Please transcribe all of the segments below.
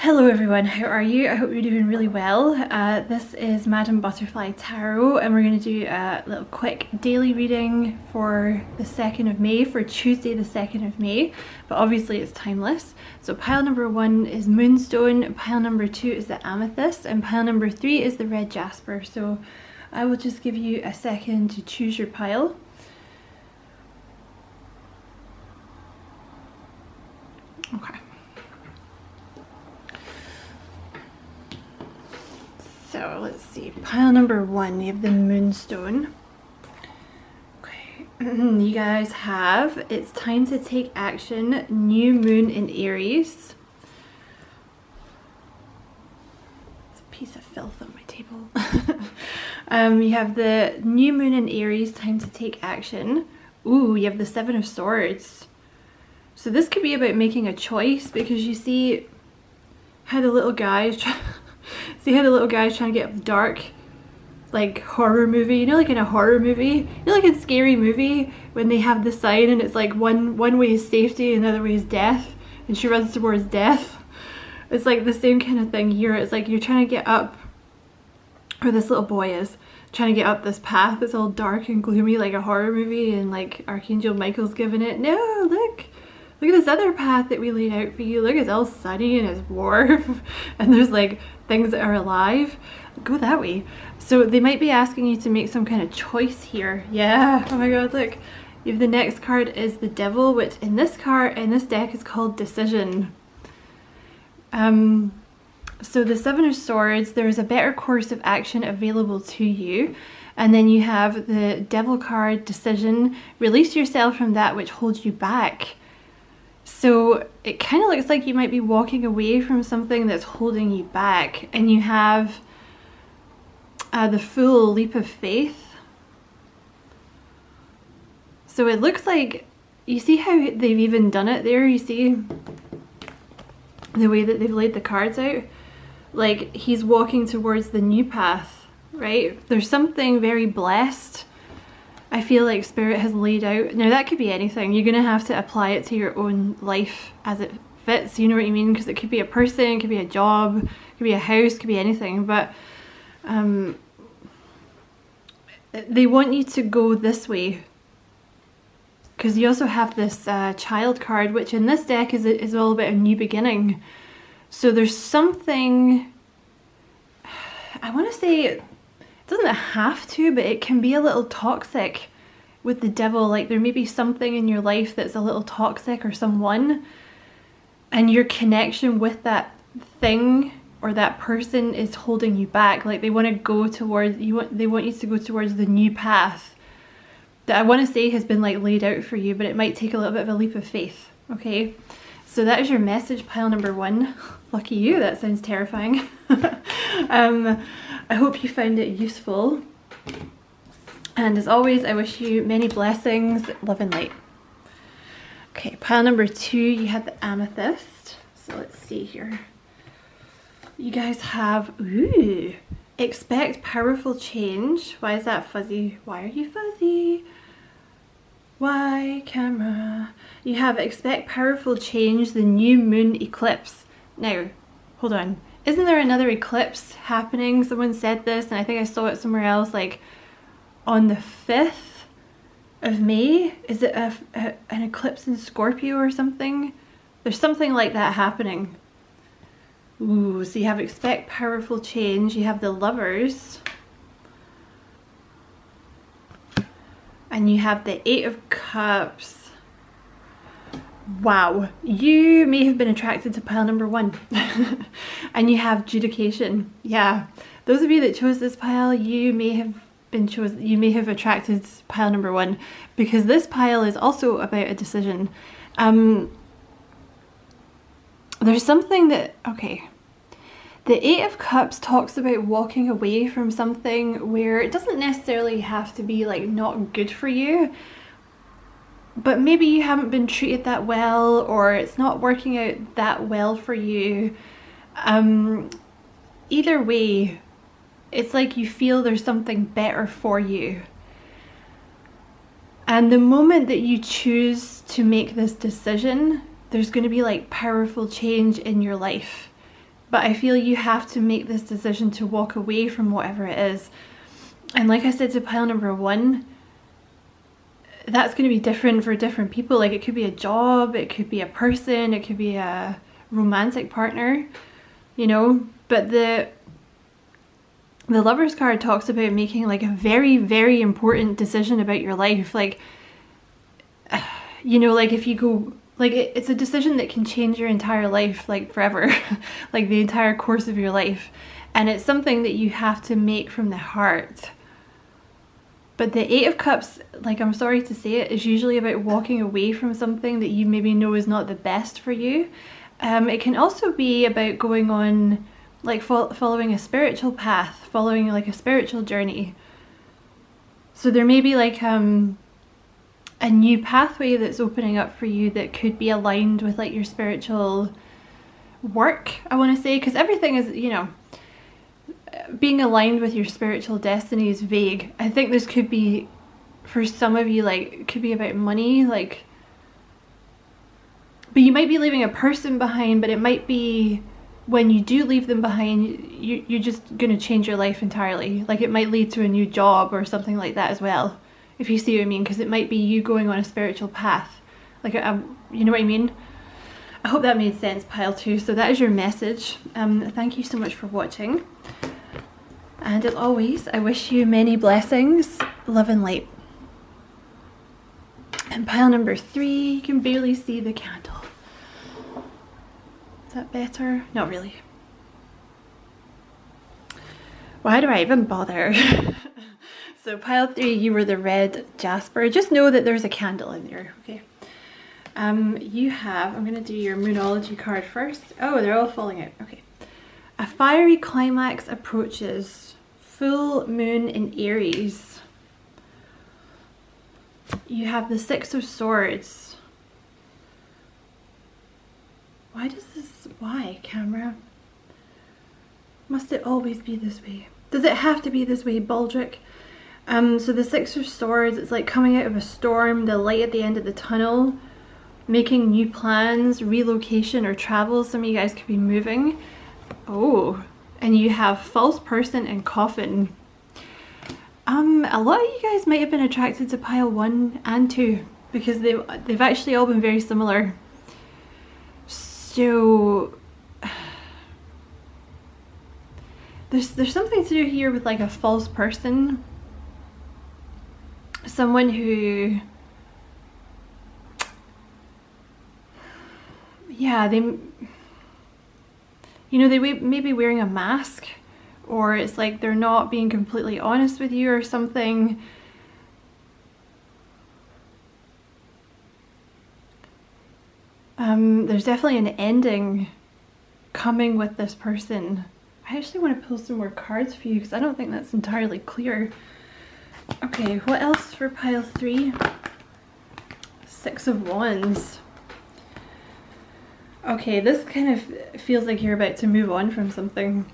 Hello everyone, how are you? I hope you're doing really well. This is Madam Butterfly Tarot and we're going to do a little quick daily reading for the 2nd of May, for Tuesday the 2nd of May, but obviously it's timeless. So pile number 1 is Moonstone, pile number 2 is the Amethyst, and pile number 3 is the Red Jasper. So I will just give you a second to choose your pile. Okay. So let's see, pile number 1, you have the Moonstone. Okay, you guys have, it's time to take action, new moon in Aries. It's a piece of filth on my table. You have the new moon in Aries, time to take action. Ooh, you have the 7 of Swords. So this could be about making a choice, because you see how the little guy is trying to get up the dark, like, horror movie, you know, like in a horror movie, you know, like in Scary Movie when they have the sign and it's like one way is safety and the other way is death, and she runs towards death. It's like the same kind of thing here. It's like you're trying to get up, or this little boy is trying to get up this path that's all dark and gloomy like a horror movie, and like Archangel Michael's giving it, no, look at this other path that we laid out for you. Look, it's all sunny and it's warm and there's like things that are alive. Go that way. So they might be asking you to make some kind of choice here. Yeah, oh my god, look. You have the next card is the Devil, which in this deck is called Decision. So the 7 of Swords, there is a better course of action available to you. And then you have the Devil card, Decision. Release yourself from that which holds you back. So it kind of looks like you might be walking away from something that's holding you back, and you have the full leap of faith. So it looks like, you see how they've even done it there? You see the way that they've laid the cards out? Like, he's walking towards the new path, right? There's something very blessed, I feel like Spirit has laid out. Now that could be anything. You're going to have to apply it to your own life as it fits, you know what I mean? Because it could be a person, it could be a job, it could be a house, it could be anything. But they want you to go this way. Because you also have this Child card, which in this deck is all about a new beginning. So there's something, I want to say, it doesn't have to, but it can be a little toxic with the Devil. Like, there may be something in your life that's a little toxic, or someone, and your connection with that thing or that person is holding you back. Like, they want to go towards they want you to go towards the new path that I want to say has been like laid out for you, but it might take a little bit of a leap of faith. Okay, so that is your message, pile number 1. Lucky you, that sounds terrifying. I hope you found it useful, and as always I wish you many blessings, love and light. Okay, pile number 2, you had the Amethyst. So let's see here. You guys have, ooh, expect powerful change. Why is that fuzzy? Why are you fuzzy? Why, camera? You have expect powerful change, the new moon eclipse. Now, hold on. Isn't there another eclipse happening? Someone said this, and I think I saw it somewhere else, like on the 5th of May. Is it an eclipse in Scorpio or something? There's something like that happening. Ooh, so you have expect powerful change. You have the Lovers. And you have the 8 of Cups. Wow, you may have been attracted to pile number 1. And you have Judication. Yeah, those of you that chose this pile, you may have attracted pile number 1, because this pile is also about a decision. There's something that, okay, the 8 of Cups talks about walking away from something where it doesn't necessarily have to be like not good for you, but maybe you haven't been treated that well, or it's not working out that well for you. Either way, it's like you feel there's something better for you. And the moment that you choose to make this decision, there's going to be like powerful change in your life. but I feel you have to make this decision to walk away from whatever it is. And like I said to pile number 1, that's going to be different for different people. Like, it could be a job, it could be a person, it could be a romantic partner, you know. But the Lovers card talks about making like a very, very important decision about your life. Like, you know, like if you go, like it's a decision that can change your entire life, like forever, like the entire course of your life. And it's something that you have to make from the heart. But the 8 of Cups, like, I'm sorry to say it, is usually about walking away from something that you maybe know is not the best for you. It can also be about going on, like, following a spiritual path, following like a spiritual journey. So there may be like a new pathway that's opening up for you that could be aligned with like your spiritual work, I want to say, because everything is, you know, being aligned with your spiritual destiny is vague. I think this could be, for some of you, like, it could be about money, like, but you might be leaving a person behind, but it might be when you do leave them behind, you're just going to change your life entirely. Like, it might lead to a new job or something like that as well, if you see what I mean, because it might be you going on a spiritual path. Like, you know what I mean? I hope that made sense, pile 2. So that is your message. Thank you so much for watching. And as always, I wish you many blessings, love and light. And pile number 3, you can barely see the candle. Is that better? Not really. Why do I even bother? So pile 3, you were the red jasper. Just know that there's a candle in there, okay? You have, I'm going to do your Moonology card first. Oh, they're all falling out. Okay. A fiery climax approaches. Full moon in Aries. You have the 6 of Swords. Why does this, why, camera? Must it always be this way? Does it have to be this way, Baldric? So the 6 of Swords, it's like coming out of a storm, the light at the end of the tunnel, making new plans, relocation or travel. Some of you guys could be moving. Oh, and you have false person and coffin. A lot of you guys might have been attracted to pile 1 and 2 because they've actually all been very similar. So there's something to do here with like a false person. Someone who, yeah, they, you know, they may be wearing a mask, or it's like they're not being completely honest with you or something. There's definitely an ending coming with this person. I actually want to pull some more cards for you because I don't think that's entirely clear. Okay, what else for pile 3? 6 of Wands. Okay, this kind of feels like you're about to move on from something.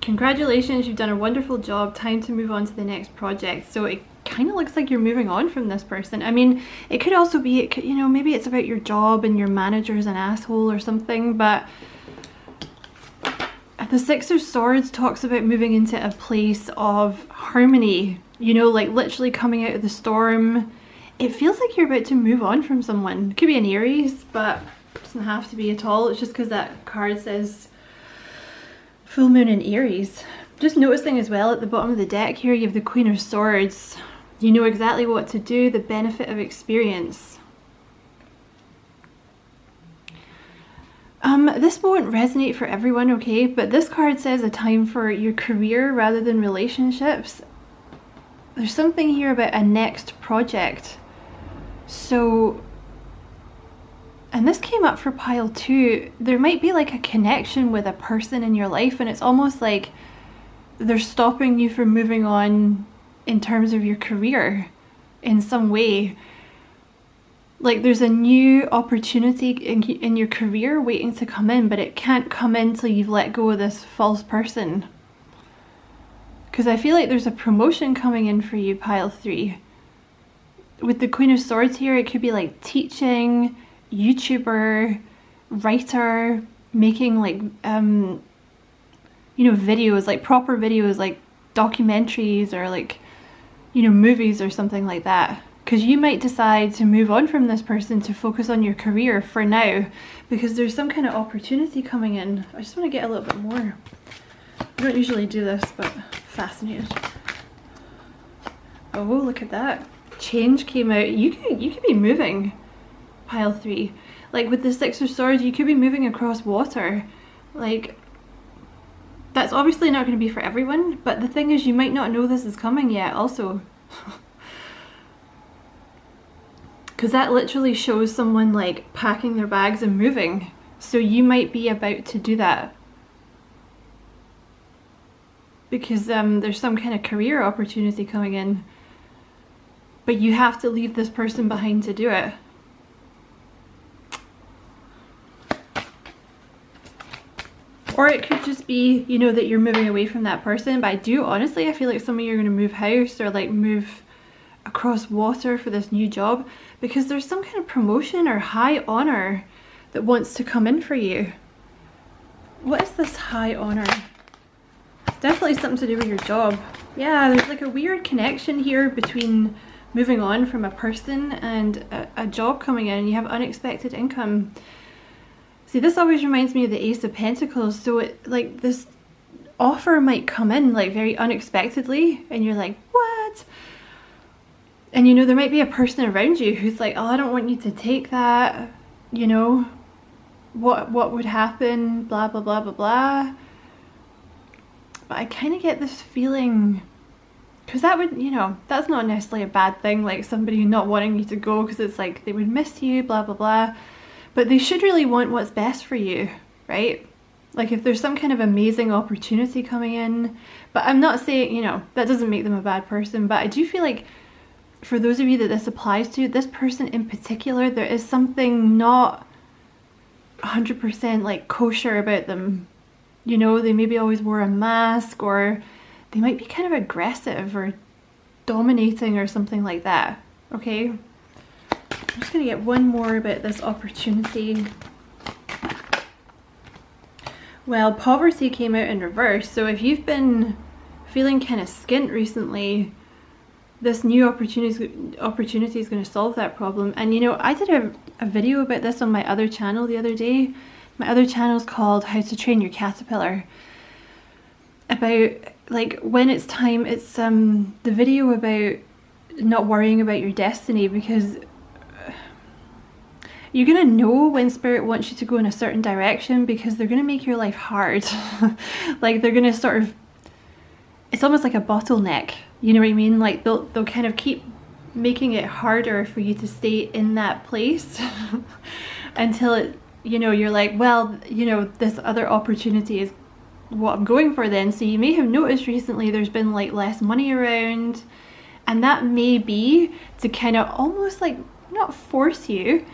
Congratulations, you've done a wonderful job. Time to move on to the next project. So it kind of looks like you're moving on from this person. I mean, it could also be, you know, maybe it's about your job and your manager's an asshole or something, but the 6 of Swords talks about moving into a place of harmony, you know, like literally coming out of the storm. It feels like you're about to move on from someone. It could be an Aries, but it doesn't have to be at all. It's just because that card says full moon in Aries. Just noticing as well at the bottom of the deck here, you have the Queen of Swords. You know exactly what to do, the benefit of experience. This won't resonate for everyone, okay? But this card says a time for your career rather than relationships. There's something here about a next project. So, and this came up for pile 2. There might be like a connection with a person in your life, and it's almost like they're stopping you from moving on in terms of your career in some way. Like there's a new opportunity in your career waiting to come in, but it can't come in till you've let go of this false person. Because I feel like there's a promotion coming in for you, pile 3. With the Queen of Swords here, it could be like teaching, YouTuber, writer making like you know, videos, like proper videos, like documentaries or like, you know, movies or something like that. Because you might decide to move on from this person to focus on your career for now, because there's some kind of opportunity coming in. I just want to get a little bit more. I don't usually do this, but fascinated. Oh, look at that. Change came out. You could be moving, pile 3. Like with the 6 of Swords, you could be moving across water. Like, that's obviously not going to be for everyone, but the thing is, you might not know this is coming yet also. Because that literally shows someone like packing their bags and moving. So you might be about to do that. Because there's some kind of career opportunity coming in. But you have to leave this person behind to do it. Or it could just be, you know, that you're moving away from that person. But I feel like some of you are going to move house or like move across water for this new job, because there's some kind of promotion or high honor that wants to come in for you. What is this high honor? It's definitely something to do with your job. Yeah, there's like a weird connection here between moving on from a person and a job coming in, and you have unexpected income. See, this always reminds me of the Ace of Pentacles. So it, like, this offer might come in like very unexpectedly and you're like, what? And you know, there might be a person around you who's like, oh, I don't want you to take that, you know, what would happen, blah blah blah blah blah. But I kind of get this feeling, because that would, you know, that's not necessarily a bad thing, like somebody not wanting you to go because it's like they would miss you, blah blah blah. But they should really want what's best for you, right? Like if there's some kind of amazing opportunity coming in. But I'm not saying, you know, that doesn't make them a bad person. But I do feel like for those of you that this applies to, this person in particular, there is something not 100% like kosher about them. You know, they maybe always wore a mask, or they might be kind of aggressive or dominating or something like that, okay? I'm just going to get one more about this opportunity. Well, poverty came out in reverse, so if you've been feeling kind of skint recently, this new opportunity is going to solve that problem. And you know, I did a video about this on my other channel the other day. My other channel is called How to Train Your Caterpillar. About like when it's time, it's the video about not worrying about your destiny, because you're gonna know when Spirit wants you to go in a certain direction, because they're gonna make your life hard. Like they're gonna sort of, it's almost like a bottleneck, you know what I mean? Like they'll kind of keep making it harder for you to stay in that place until it, you know, you're like, well, you know, this other opportunity is what I'm going for then. So you may have noticed recently there's been like less money around, and that may be to kind of almost like not force you,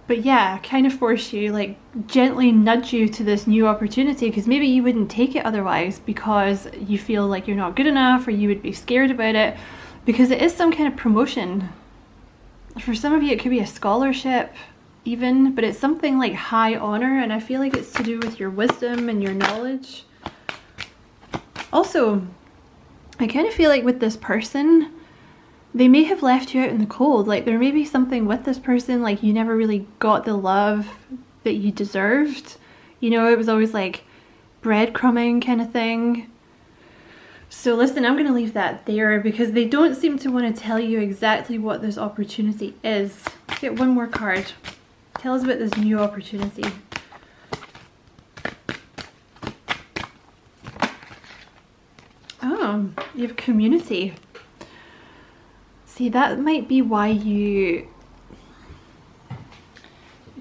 but yeah, kind of force you, like gently nudge you to this new opportunity, because maybe you wouldn't take it otherwise because you feel like you're not good enough, or you would be scared about it, because it is some kind of promotion. For some of you it could be a scholarship even, but it's something like high honor, and I feel like it's to do with your wisdom and your knowledge. Also, I kind of feel like with this person, they may have left you out in the cold. Like there may be something with this person, like you never really got the love that you deserved. You know, it was always like breadcrumbing kind of thing. So listen, I'm going to leave that there because they don't seem to want to tell you exactly what this opportunity is. Let's get one more card. Tell us about this new opportunity. Oh, you have community. See, that might be why you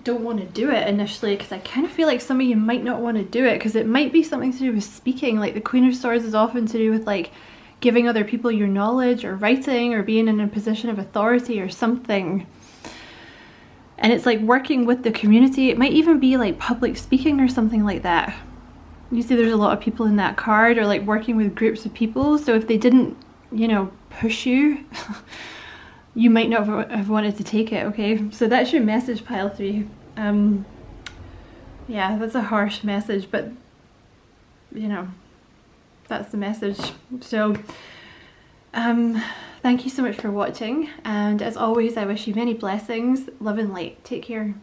don't want to do it initially, because I kind of feel like some of you might not want to do it because it might be something to do with speaking. Like the Queen of Swords is often to do with like giving other people your knowledge, or writing, or being in a position of authority or something. And it's like working with the community. It might even be like public speaking or something like that. You see there's a lot of people in that card, or like working with groups of people. So if they didn't, you know, push you, you might not have wanted to take it, okay? So that's your message, pile 3. Yeah, that's a harsh message, but you know, that's the message. So thank you so much for watching, and as always I wish you many blessings, love and light. Take care.